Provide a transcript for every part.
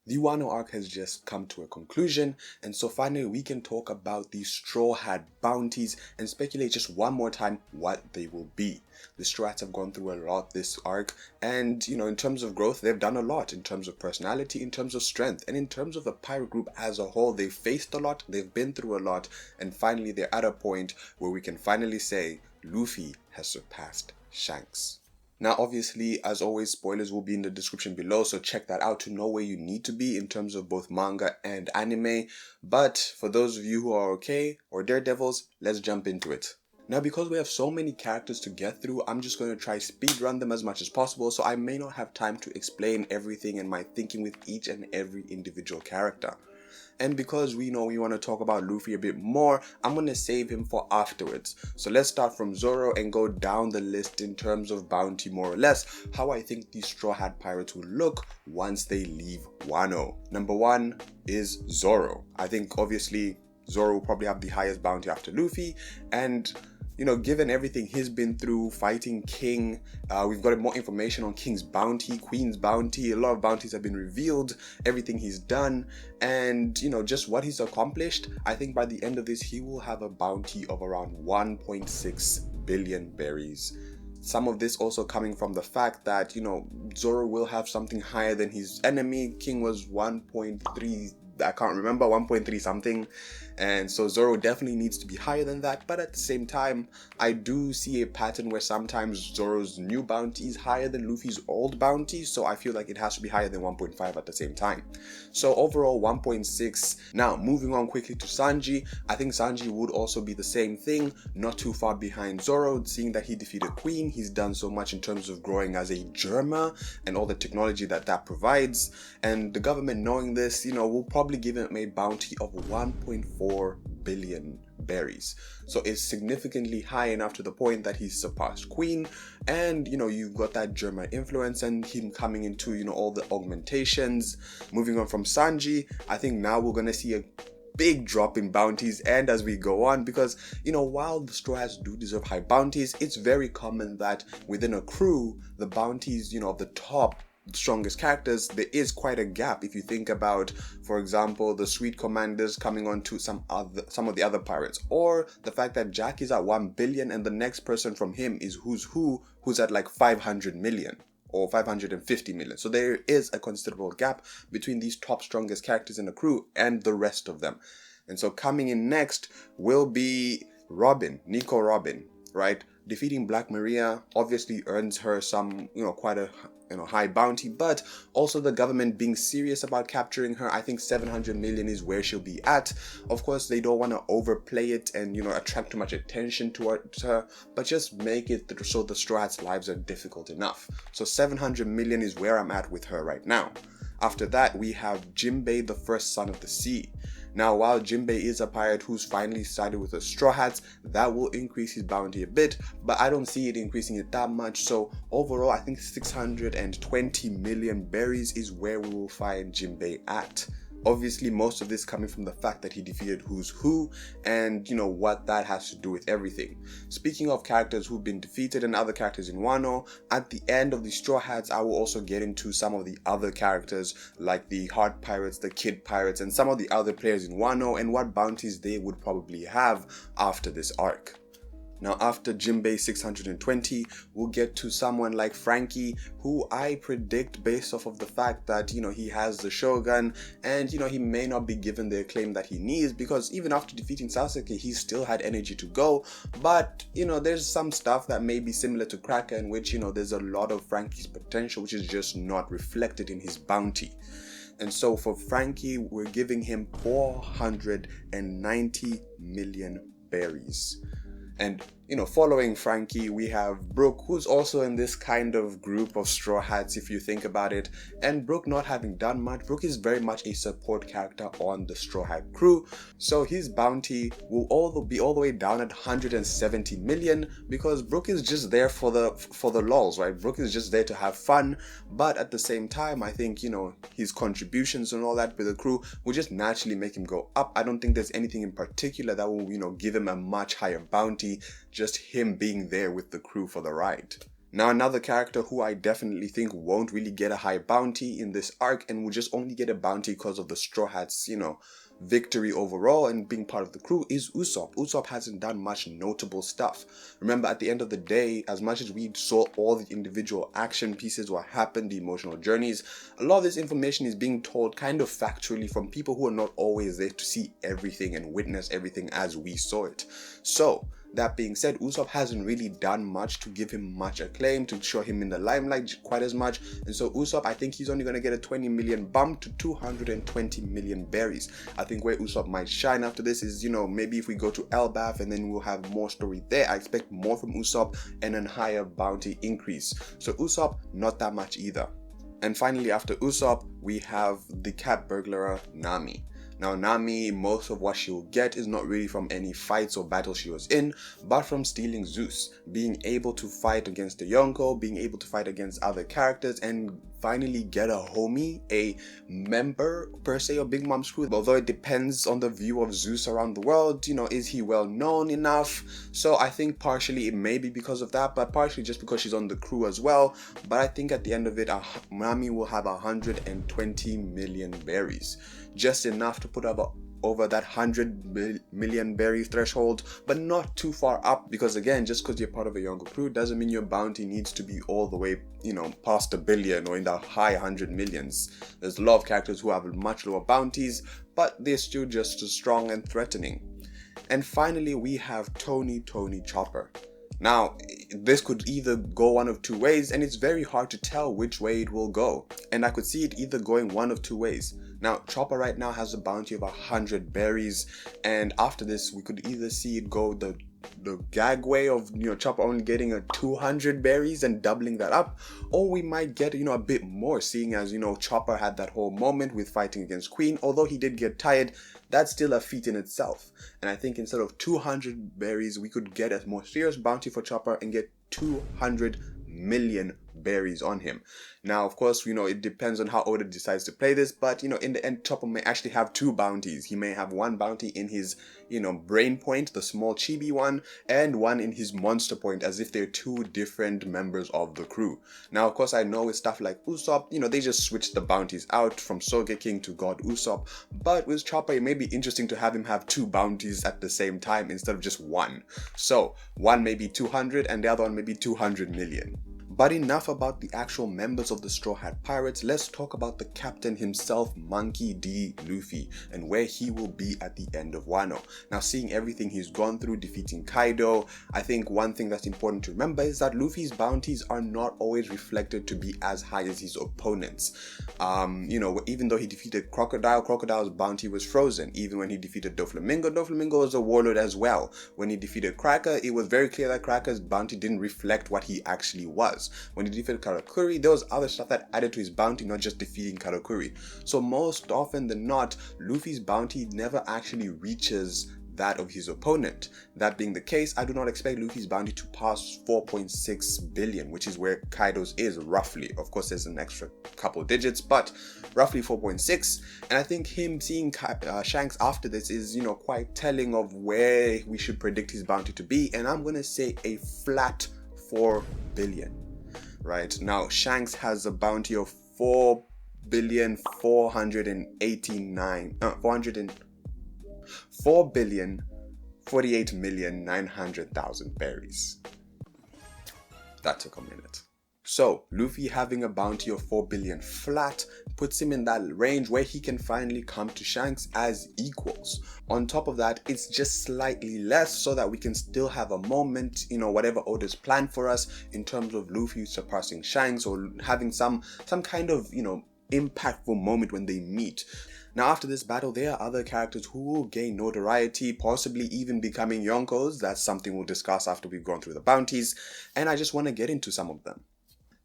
The Wano arc has just come to a conclusion, and so finally we can talk about the Straw Hat Bounties and speculate just one more time what they will be. The Straw Hats have gone through a lot this arc, and in terms of growth, they've done a lot in terms of personality, in terms of strength, and in terms of the pirate group as a whole. They've faced a lot, they've been through a lot, and finally they're at a point where we can finally say Luffy has surpassed Shanks. Now, obviously, as always, spoilers will be in the description below, so check that out to know where you need to be in terms of both manga and anime. But for those of you who are okay, or daredevils, let's jump into it. Now, because we have so many characters to get through, I'm just going to try speed run them as much as possible, so I may not have time to explain everything and my thinking with each and every individual character. And because we know we want to talk about Luffy a bit more, I'm going to save him for afterwards. So let's start from Zorro and go down the list in terms of bounty, more or less, how I think these Straw Hat Pirates will look once they leave Wano. Number 1 is Zorro. I think obviously Zorro will probably have the highest bounty after Luffy, and given everything he's been through, fighting King, we've got more information on King's bounty, Queen's bounty, a lot of bounties have been revealed, everything he's done, and just what he's accomplished. I think by the end of this, he will have a bounty of around 1.6 billion berries. Some of this also coming from the fact that, Zorro will have something higher than his enemy. King was 1.3, I can't remember, 1.3 something, and so Zorro definitely needs to be higher than that. But at the same time, I do see a pattern where sometimes Zorro's new bounty is higher than Luffy's old bounty, so I feel like it has to be higher than 1.5 at the same time. So overall 1.6. Now moving on quickly to Sanji, I think Sanji would also be the same thing, not too far behind Zorro, seeing that he defeated Queen. He's done so much in terms of growing as a Germa and all the technology that provides, and the government knowing this, will probably give him a bounty of 1.4 billion berries. So it's significantly high enough to the point that he's surpassed Queen, and you've got that German influence and him coming into all the augmentations. Moving on from Sanji, I think now we're gonna see a big drop in bounties and as we go on, because while the Straw Hats do deserve high bounties, it's very common that within a crew, the bounties of the top strongest characters, there is quite a gap. If you think about, for example, the Sweet Commanders coming on to some of the other pirates, or the fact that Jack is at 1 billion and the next person from him is who's at like 500 million or 550 million. So there is a considerable gap between these top strongest characters in the crew and the rest of them. And so coming in next will be Nico Robin, right? Defeating Black Maria obviously earns her some, quite a high bounty, but also the government being serious about capturing her. I think 700 million is where she'll be at. Of course, they don't want to overplay it and attract too much attention towards her, but just make it so the Straw Hats' lives are difficult enough. So 700 million is where I'm at with her right now. After that, we have Jimbei the First Son of the Sea. Now, while Jimbei is a pirate who's finally sided with the Straw Hats, that will increase his bounty a bit, but I don't see it increasing it that much. So overall, I think 620 million berries is where we will find Jimbei at. Obviously, most of this coming from the fact that he defeated Who's Who and what that has to do with everything. Speaking of characters who've been defeated and other characters in Wano, at the end of the Straw Hats, I will also get into some of the other characters like the Heart Pirates, the Kid Pirates, and some of the other players in Wano and what bounties they would probably have after this arc. Now, after Jimbei 620, we'll get to someone like Frankie, who I predict based off of the fact that, he has the Shogun and, he may not be given the acclaim that he needs, because even after defeating Sasuke, he still had energy to go. But, there's some stuff that may be similar to Cracker in which, there's a lot of Frankie's potential, which is just not reflected in his bounty. And so for Frankie, we're giving him 490 million berries. And, following Frankie, we have Brook, who's also in this kind of group of Straw Hats, if you think about it. And Brook not having done much, Brook is very much a support character on the Straw Hat crew. So his bounty will be all the way down at 170 million, because Brook is just there for the lols, right? Brook is just there to have fun. But at the same time, I think, his contributions and all that with the crew will just naturally make him go up. I don't think there's anything in particular that will, give him a much higher bounty, just him being there with the crew for the ride. Now, another character who I definitely think won't really get a high bounty in this arc and will just only get a bounty because of the Straw Hats, victory overall and being part of the crew is Usopp. Usopp hasn't done much notable stuff. Remember, at the end of the day, as much as we saw all the individual action pieces, what happened, the emotional journeys, a lot of this information is being told kind of factually from people who are not always there to see everything and witness everything as we saw it. So, that being said, Usopp hasn't really done much to give him much acclaim, to show him in the limelight quite as much. And so Usopp, I think he's only going to get a 20 million bump to 220 million berries. I think where Usopp might shine after this is, maybe if we go to Elbaf and then we'll have more story there. I expect more from Usopp and a higher bounty increase. So Usopp, not that much either. And finally, after Usopp, we have the cat burglar Nami. Now, Nami, most of what she will get is not really from any fights or battles she was in, but from stealing Zeus, being able to fight against the Yonko, being able to fight against other characters, and finally get a homie, a member per se of Big Mom's crew. Although it depends on the view of Zeus around the world, is he well known enough? So I think partially it may be because of that, but partially just because she's on the crew as well. But I think at the end of it, Nami will have 120 million berries. Just enough to put up over that 100 million berry threshold, but not too far up, because again, just because you're part of a younger crew doesn't mean your bounty needs to be all the way, past 1 billion or in the high 100 millions. There's a lot of characters who have much lower bounties, but they're still just as strong and threatening. And finally, we have Tony Chopper. Now, this could either go one of two ways, and it's very hard to tell which way it will go. And I could see it either going one of two ways. Now, Chopper right now has a bounty of 100 berries, and after this, we could either see it go the gag way of, Chopper only getting 200 berries and doubling that up, or we might get, a bit more, seeing as, Chopper had that whole moment with fighting against Queen. Although he did get tired, that's still a feat in itself. And I think instead of 200 berries, we could get a more serious bounty for Chopper and get 200 million berries on him. Now, of course, it depends on how Oda decides to play this, but, in the end, Chopper may actually have two bounties. He may have one bounty in his, brain point, the small chibi one, and one in his monster point, as if they're two different members of the crew. Now, of course, I know with stuff like Usopp, they just switched the bounties out from Sogeking to God Usopp, but with Chopper, it may be interesting to have him have two bounties at the same time instead of just one. So, one may be 200 and the other one may be 200 million. But enough about the actual members of the Straw Hat Pirates, let's talk about the captain himself, Monkey D. Luffy, and where he will be at the end of Wano. Now, seeing everything he's gone through, defeating Kaido, I think one thing that's important to remember is that Luffy's bounties are not always reflected to be as high as his opponents. Even though he defeated Crocodile's bounty was frozen. Even when he defeated Doflamingo was a warlord as well. When he defeated Cracker, it was very clear that Cracker's bounty didn't reflect what he actually was. When he defeated Karakuri, there was other stuff that added to his bounty, not just defeating Karakuri. So most often than not, Luffy's bounty never actually reaches that of his opponent. That being the case, I do not expect Luffy's bounty to pass 4.6 billion, which is where Kaido's is roughly. Of course, there's an extra couple digits, but roughly 4.6. And I think him seeing Shanks after this is, quite telling of where we should predict his bounty to be. And I'm going to say a flat 4 billion. Right now, Shanks has a bounty of 4,048,900,000 berries. That took a minute. So, Luffy having a bounty of 4 billion flat puts him in that range where he can finally come to Shanks as equals. On top of that, it's just slightly less so that we can still have a moment, whatever Oda's planned for us in terms of Luffy surpassing Shanks or having some kind of, impactful moment when they meet. Now, after this battle, there are other characters who will gain notoriety, possibly even becoming Yonkos. That's something we'll discuss after we've gone through the bounties, and I just want to get into some of them.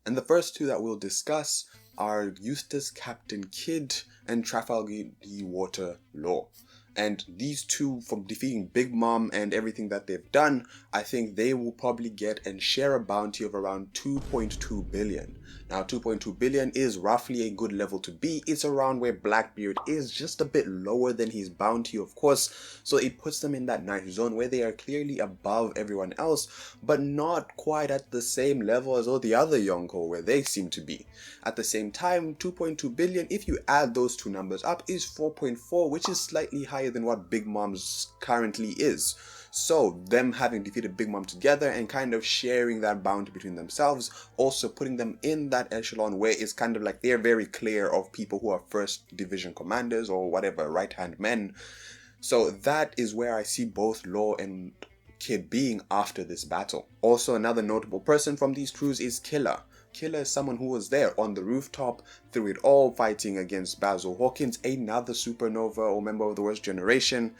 And the first two that we'll discuss are Eustace Captain Kidd and Trafalgar Water Law. And these two, from defeating Big Mom and everything that they've done, I think they will probably get and share a bounty of around 2.2 billion. Now 2.2 billion is roughly a good level to be. It's around where Blackbeard is, just a bit lower than his bounty, of course. So it puts them in that nice zone where they are clearly above everyone else, but not quite at the same level as all the other Yonko where they seem to be. At the same time, 2.2 billion, if you add those two numbers up, is 4.4, which is slightly higher than what Big Mom's currently is. So them having defeated Big Mom together and kind of sharing that bounty between themselves, also putting them in that echelon where it's kind of like they're very clear of people who are first division commanders or whatever, right hand men. So that is where I see both Law and Kid being after this battle. Also, another notable person from these crews is Killer. Killer is someone who was there on the rooftop through it all, fighting against Basil Hawkins, another supernova or member of the worst generation.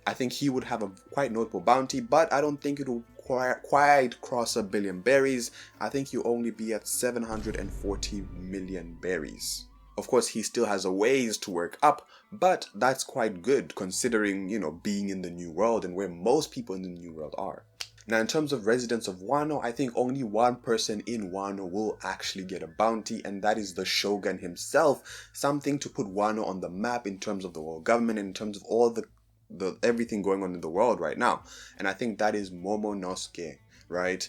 I think he would have a quite notable bounty, but I don't think it will quite cross 1 billion berries. I think he'll only be at 740 million berries. Of course, he still has a ways to work up, but that's quite good considering, being in the New World and where most people in the New World are. Now, in terms of residents of Wano, I think only one person in Wano will actually get a bounty, and that is the Shogun himself. Something to put Wano on the map in terms of the world government, in terms of all the everything going on in the world right now. And I think that is Momonosuke, right?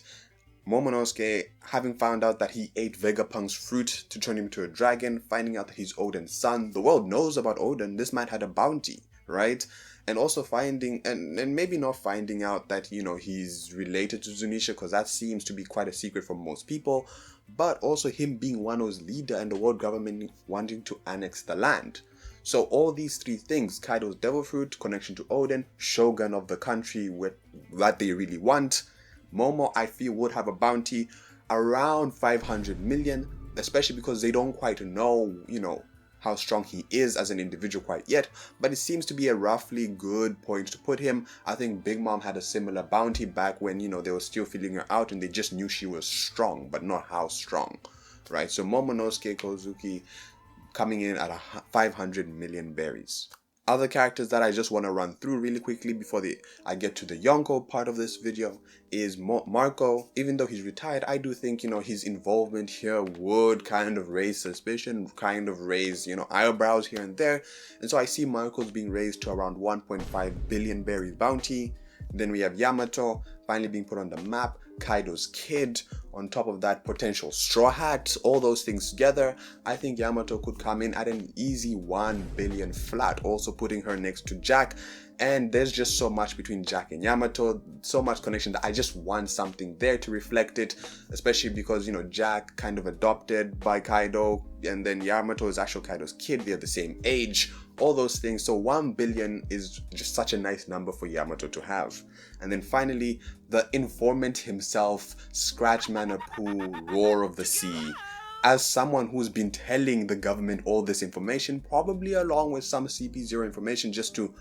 Momonosuke, having found out that he ate Vegapunk's fruit to turn him into a dragon, finding out that he's Oden's son. The world knows about Oden. This man had a bounty, right? And also finding, and maybe not finding out that, he's related to Zunisha, because that seems to be quite a secret from most people, but also him being Wano's leader and the world government wanting to annex the land. So all these three things, Kaido's devil fruit, connection to Oden, Shogun of the country that they really want, Momo, I feel, would have a bounty around 500 million, especially because they don't quite know, how strong he is as an individual quite yet, but it seems to be a roughly good point to put him. I think Big Mom had a similar bounty back when, they were still feeling her out and they just knew she was strong, but not how strong, right? So Momonosuke Kozuki coming in at 500 million berries. Other characters that I just want to run through really quickly before I get to the Yonko part of this video is Marco. Even though he's retired, I do think, his involvement here would kind of raise suspicion, kind of raise, eyebrows here and there. And so I see Marco's being raised to around 1.5 billion berries bounty. Then we have Yamato finally being put on the map, Kaido's kid, on top of that potential Straw Hat, all those things together, I think Yamato could come in at an easy 1 billion flat, also putting her next to Jack. And there's just so much between Jack and Yamato, so much connection that I just want something there to reflect it, especially because, Jack kind of adopted by Kaido, and then Yamato is actually Kaido's kid, they're the same age, all those things. So 1 billion is just such a nice number for Yamato to have. And then finally, the informant himself, Scratchman Apu, Roar of the Sea. As someone who's been telling the government all this information, probably along with some CP0 information, just to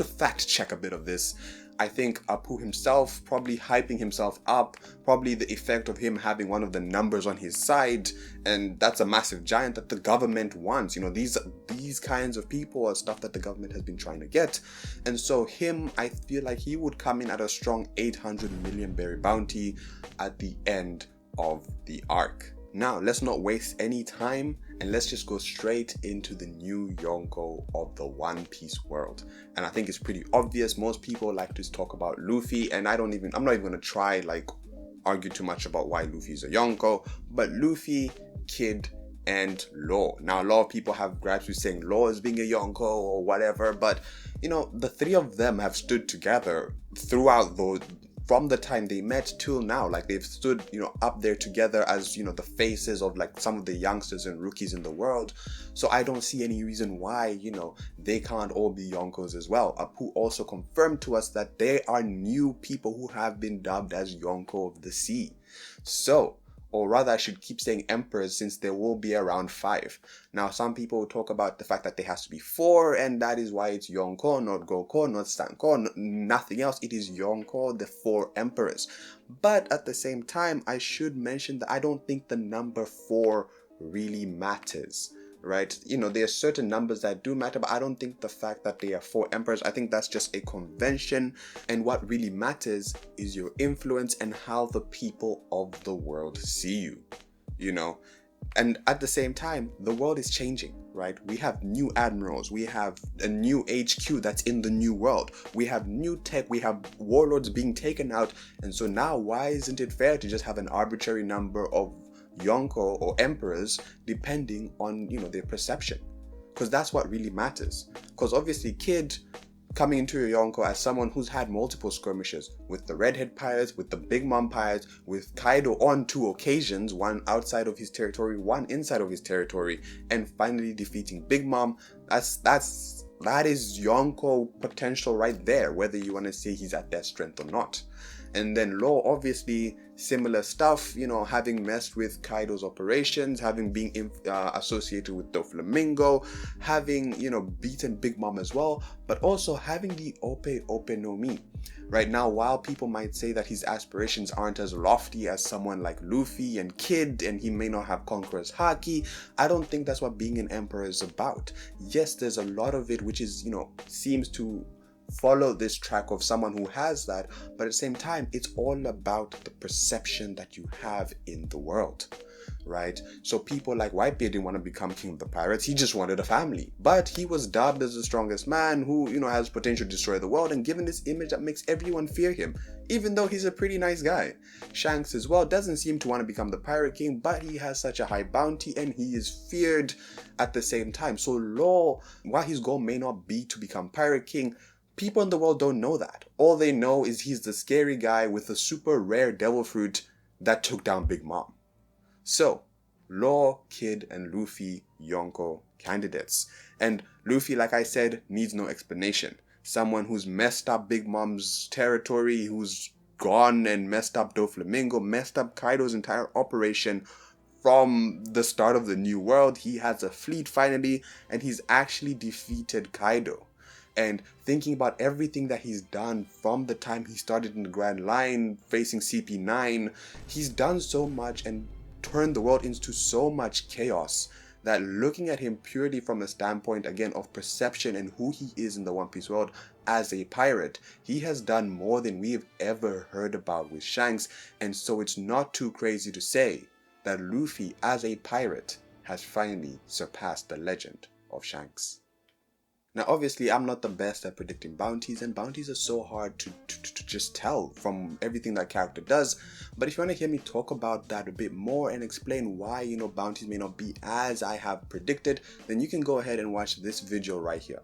fact check a bit of this, I think Apu himself probably hyping himself up, probably the effect of him having one of the numbers on his side, and that's a massive giant that the government wants. These kinds of people are stuff that the government has been trying to get. And so him, I feel like he would come in at a strong 800 million berry bounty at the end of the arc. Now, let's not waste any time and let's just go straight into the new Yonko of the One Piece world. And I think it's pretty obvious. Most people like to talk about Luffy, and I'm not even going to try argue too much about why Luffy is a Yonko, but Luffy, Kid, and Law. Now, a lot of people have gripes with saying Law is being a Yonko or whatever, but the three of them have stood together throughout from the time they met till now. They've stood, up there together as, the faces of some of the youngsters and rookies in the world. So I don't see any reason why, they can't all be Yonkos as well. Apu also confirmed to us that there are new people who have been dubbed as Yonko of the Sea. So, or rather I should keep saying emperors, since there will be around 5. Now, some people talk about the fact that there has to be 4, and that is why it's Yonko, not Goko, not Sanko, nothing else. It is Yonko, the 4 emperors. But at the same time, I should mention that I don't think the number 4 really matters. right? You know, there are certain numbers that do matter, but I don't think the fact that they are 4 emperors, I think that's just a convention. And what really matters is your influence and how the people of the world see you, you know? And at the same time, the world is changing, right? We have new admirals, we have a new HQ that's in the new world, we have new tech, we have warlords being taken out. And so now, why isn't it fair to just have an arbitrary number of Yonko or emperors depending on, you know, their perception? Because that's what really matters. Because obviously Kid coming into your Yonko as someone who's had multiple skirmishes with the Redhead Pirates, with the Big Mom Pirates, with Kaido on 2 occasions, one outside of his territory, one inside of his territory, and finally defeating Big Mom. That is Yonko potential right there, whether you want to say he's at that strength or not. And then Law, obviously, similar stuff, you know, having messed with Kaido's operations, having been associated with Doflamingo, having, you know, beaten Big Mom as well, but also having the Ope no Mi. Right now, while people might say that his aspirations aren't as lofty as someone like Luffy and Kid, and he may not have Conqueror's Haki, I don't think that's what being an emperor is about. Yes, there's a lot of it which is, you know, seems to follow this track of someone who has that, but at the same time, it's all about the perception that you have in the world, right? So people like Whitebeard didn't want to become king of the pirates, he just wanted a family, but he was dubbed as the strongest man who, you know, has potential to destroy the world, and given this image that makes everyone fear him, even though he's a pretty nice guy. Shanks as well doesn't seem to want to become the pirate king, but he has such a high bounty and he is feared at the same time. So Law, while his goal may not be to become pirate king, people in the world don't know that. All they know is he's the scary guy with a super rare devil fruit that took down Big Mom. So, Law, Kid, and Luffy, Yonko candidates. And Luffy, like I said, needs no explanation. Someone who's messed up Big Mom's territory, who's gone and messed up Doflamingo, messed up Kaido's entire operation from the start of the new world. He has a fleet finally, and he's actually defeated Kaido. And thinking about everything that he's done from the time he started in the Grand Line facing CP9, he's done so much and turned the world into so much chaos that looking at him purely from a standpoint, again, of perception and who he is in the One Piece world as a pirate, he has done more than we've ever heard about with Shanks. And so it's not too crazy to say that Luffy as a pirate has finally surpassed the legend of Shanks. Now, obviously, I'm not the best at predicting bounties, and bounties are so hard to just tell from everything that character does. But if you want to hear me talk about that a bit more and explain why, you know, bounties may not be as I have predicted, then you can go ahead and watch this video right here.